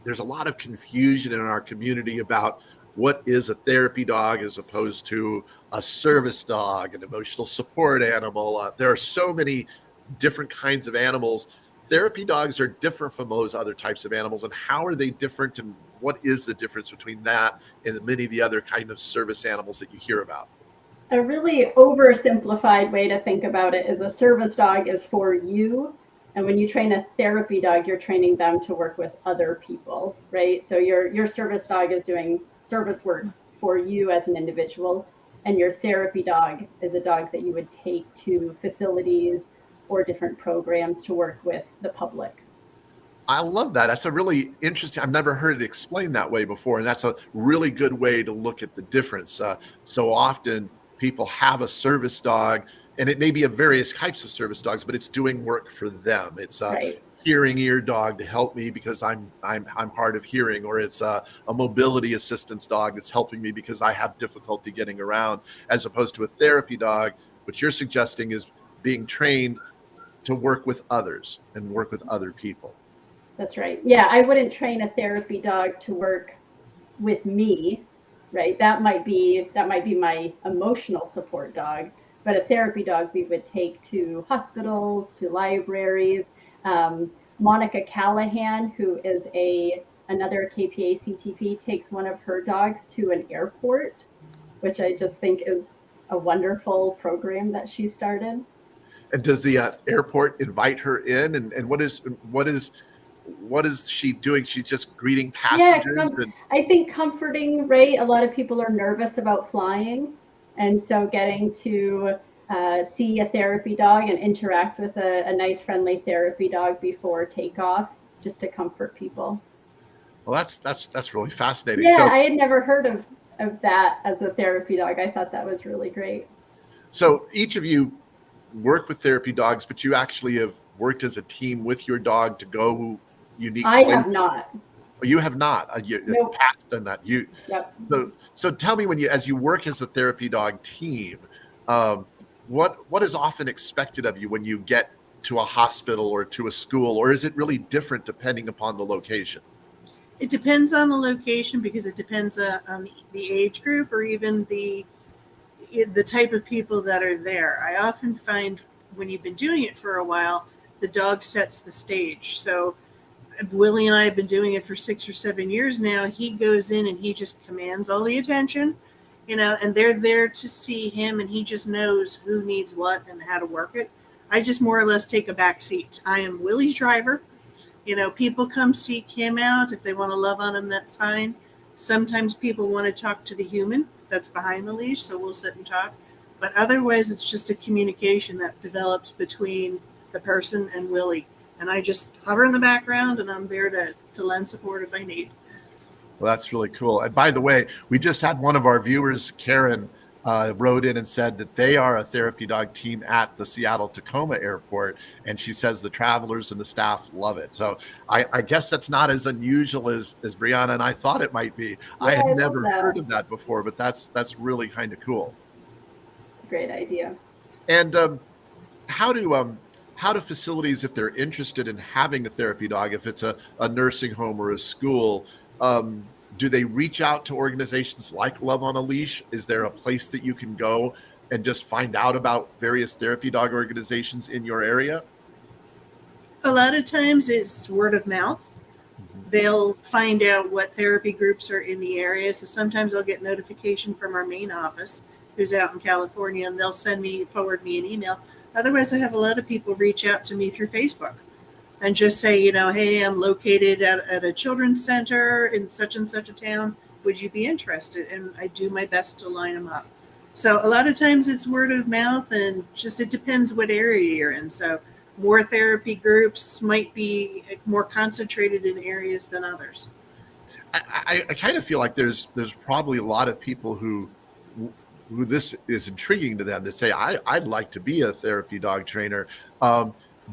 there's a lot of confusion in our community about what is a therapy dog as opposed to a service dog, an emotional support animal. There are so many different kinds of animals. Therapy dogs are different from those other types of animals. And how are they different? And what is the difference between that and many of the other kind of service animals that you hear about? A really oversimplified way to think about it is a service dog is for you. And when you train a therapy dog, you're training them to work with other people, right? So your service dog is doing service work for you as an individual, and your therapy dog is a dog that you would take to facilities or different programs to work with the public. I love that. That's a really interesting. I've never heard it explained that way before, and that's a really good way to look at the difference. So often people have a service dog, and it may be of various types of service dogs, but it's doing work for them. It's a Right. hearing ear dog to help me because I'm hard of hearing, or it's a mobility assistance dog that's helping me because I have difficulty getting around, as opposed to a therapy dog. What you're suggesting is being trained to work with others and work with other people. That's right. Yeah, I wouldn't train a therapy dog to work with me, right? That might be my emotional support dog, but a therapy dog we would take to hospitals, to libraries. Monica Callahan, who is a another KPA CTP, takes one of her dogs to an airport, which I just think is a wonderful program that she started. And does the airport invite her in? And what is she doing? She's just greeting Yeah, passengers. And I think comforting, right? A lot of people are nervous about flying. And so getting to see a therapy dog and interact with a nice, friendly therapy dog before takeoff, just to comfort people. well, that's really fascinating. Yeah, So I had never heard of that as a therapy dog. I thought that was really great. so each of you work with therapy dogs, but you actually have worked as a team with your dog to go unique I have places. not. You have not. Nope. Pat's done that. You Yep. so tell me, when you as you work as a therapy dog team, um, what is often expected of you when you get to a hospital or to a school, or is it really different depending upon the location? It depends on the location because it depends on the age group or even the type of people that are there. I often find when you've been doing it for a while, the dog sets the stage. So Willie and I have been doing it for 6 or 7 years now. He goes in and he just commands all the attention, and they're there to see him, and he just knows who needs what and how to work it. I just more or less take a back seat. I am Willie's driver. People come seek him out. If they want to love on him, that's fine. Sometimes people want to talk to the human that's behind the leash, so we'll sit and talk. But otherwise, it's just a communication that develops between the person and Willie. And I just hover in the background, and I'm there to lend support if I need. Well, that's really cool. And by the way, we just had one of our viewers, Karen, wrote in and said that they are a therapy dog team at the Seattle Tacoma Airport, and she says the travelers and the staff love it. So I guess that's not as unusual as Brianna and I thought it might be. I Yeah, had I love never that. heard of that before, but that's really kind of cool. It's a great idea. And how do how do facilities, if they're interested in having a therapy dog, if it's a nursing home or a school, do they reach out to organizations like Love on a Leash? Is there a place that you can go and just find out about various therapy dog organizations in your area? A lot of times it's word of mouth. Mhm. They'll find out what therapy groups are in the area. So sometimes I'll get notification from our main office, who's out in California, and they'll forward me an email. Otherwise, I have a lot of people reach out to me through Facebook and just say, hey, I'm located at a children's center in such and such a town. Would you be interested? And I do my best to line them up. So a lot of times it's word of mouth, and just it depends what area you're in. So more therapy groups might be more concentrated in areas than others. I kind of feel like there's probably a lot of people who this is intriguing to them that say, I'd like to be a therapy dog trainer.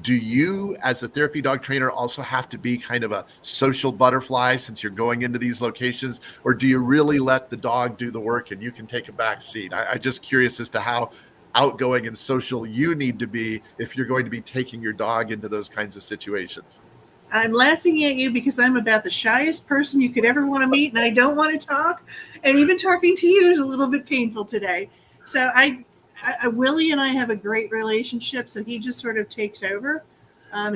Do you, as a therapy dog trainer, also have to be kind of a social butterfly since you're going into these locations, or do you really let the dog do the work and you can take a back seat? I'm just curious as to how outgoing and social you need to be if you're going to be taking your dog into those kinds of situations. I'm laughing at you because I'm about the shyest person you could ever want to meet, and I don't want to talk. And even talking to you is a little bit painful today. So Willie and I have a great relationship. So he just sort of takes over.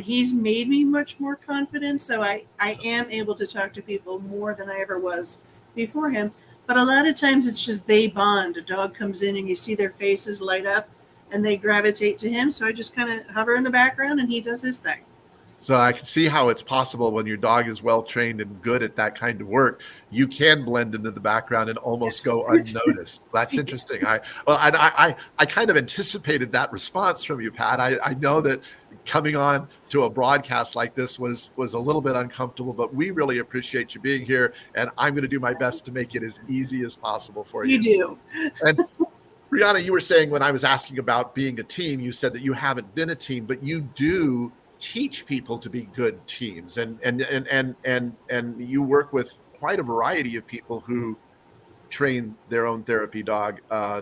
He's made me much more confident. So I am able to talk to people more than I ever was before him. But a lot of times it's just they bond. A dog comes in and you see their faces light up and they gravitate to him. So I just kind of hover in the background and he does his thing. So I can see how it's possible when your dog is well trained and good at that kind of work, you can blend into the background and almost Yes. go unnoticed. That's interesting. Yes. I kind of anticipated that response from you, Pat. I know that coming on to a broadcast like this was a little bit uncomfortable, but we really appreciate you being here, and I'm going to do my best to make it as easy as possible for you. You do. And Brianna, you were saying when I was asking about being a team, you said that you haven't been a team, but you do teach people to be good teams, and you work with quite a variety of people who train their own therapy dog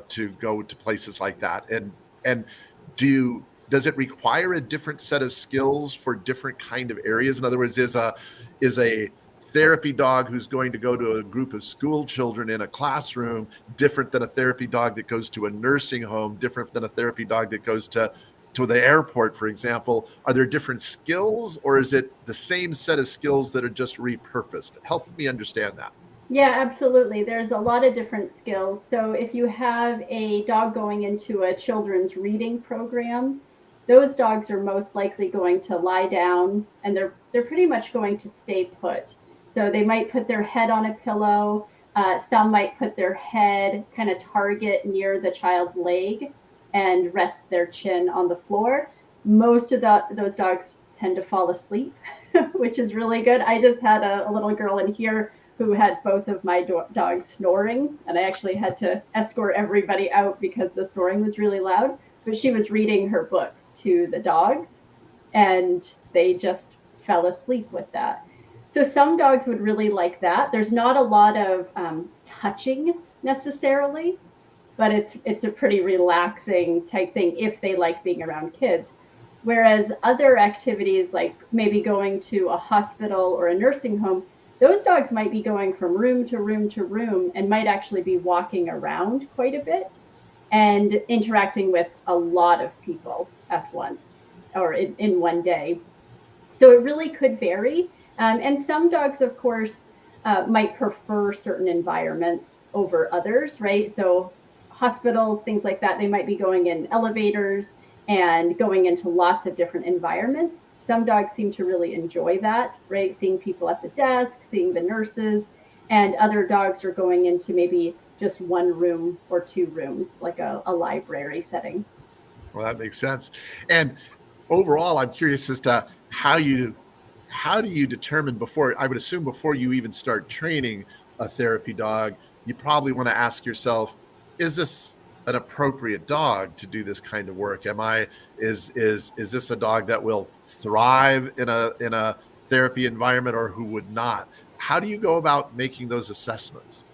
to go to places like that. And does it require a different set of skills for different kind of areas? In other words, is a therapy dog who's going to go to a group of school children in a classroom different than a therapy dog that goes to a nursing home, different than a therapy dog that goes to the airport, for example? Are there different skills, or is it the same set of skills that are just repurposed? Help me understand that. Yeah, absolutely. There's a lot of different skills. So if you have a dog going into a children's reading program, those dogs are most likely going to lie down, and they're pretty much going to stay put. So they might put their head on a pillow. Some might put their head kind of target near the child's leg and rest their chin on the floor. Most of those dogs tend to fall asleep, which is really good. I just had a little girl in here who had both of my dogs snoring, and I actually had to escort everybody out because the snoring was really loud. But she was reading her books to the dogs, and they just fell asleep with that. So some dogs would really like that. There's not a lot of touching necessarily, but it's a pretty relaxing type thing if they like being around kids. Whereas other activities, like maybe going to a hospital or a nursing home, those dogs might be going from room to room to room and might actually be walking around quite a bit and interacting with a lot of people at once or in one day. So it really could vary. And some dogs, of course, might prefer certain environments over others, right? So hospitals, things like that, they might be going in elevators and going into lots of different environments. Some dogs seem to really enjoy that, right? Seeing people at the desk, seeing the nurses, and other dogs are going into maybe just one room or two rooms, like a library setting. Well, that makes sense. And overall, I'm curious as to how do you determine before, I would assume before you even start training a therapy dog, you probably want to ask yourself, is this an appropriate dog to do this kind of work? Is this a dog that will thrive in a therapy environment, or who would not? How do you go about making those assessments?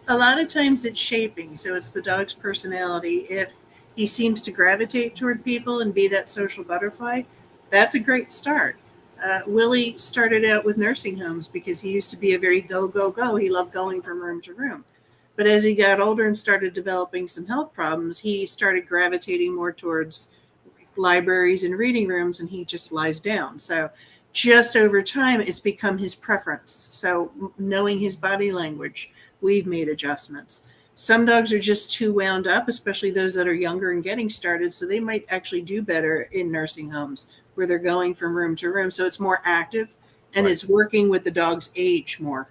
A lot of times it's shaping, so it's the dog's personality. If he seems to gravitate toward people and be that social butterfly, that's a great start. Willie started out with nursing homes because he used to be a very go, go, go. He loved going from room to room. But as he got older and started developing some health problems, he started gravitating more towards libraries and reading rooms, and he just lies down. So just over time, it's become his preference. So knowing his body language, we've made adjustments. Some dogs are just too wound up, especially those that are younger and getting started. So they might actually do better in nursing homes where they're going from room to room. So it's more active, and Right. It's working with the dog's age more.